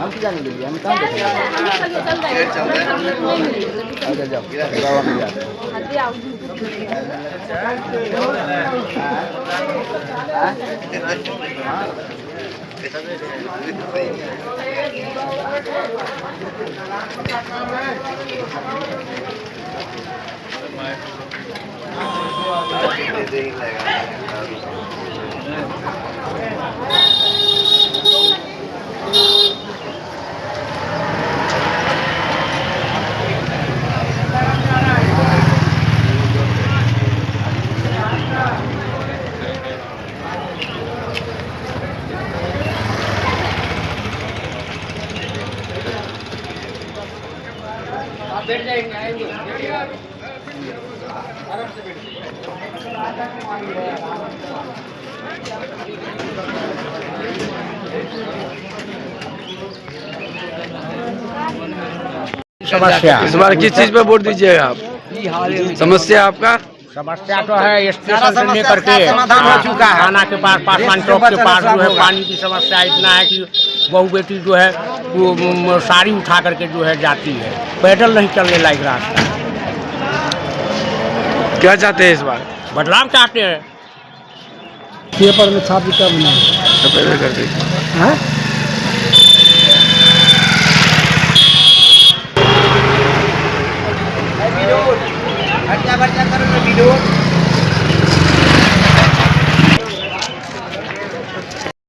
हम क्या नहीं लीजिए, हम काम देखेंगे। अच्छा जाओ, जाओ हम जाते बैठ जाएंगे, आएंगे। समस्या इस बार किस चीज पे वोट दीजिएगा आप? समस्या आपका? समस्या तो है स्टेशन से लेकर के समाधान हो चुका है। थाना के पास, पासवान चौक के पास जो है पानी की समस्या इतना है कि बहू बेटी जो है वो साड़ी उठा करके जो है जाती है, पैदल नहीं चलने लायक रास्ता। क्या चाहते हैं इस बार? बदलाव चाहते हैं। पेपर में छापी कब नहीं पैदल करते है? विरोध, हट्टा बट्टा करो विरोध।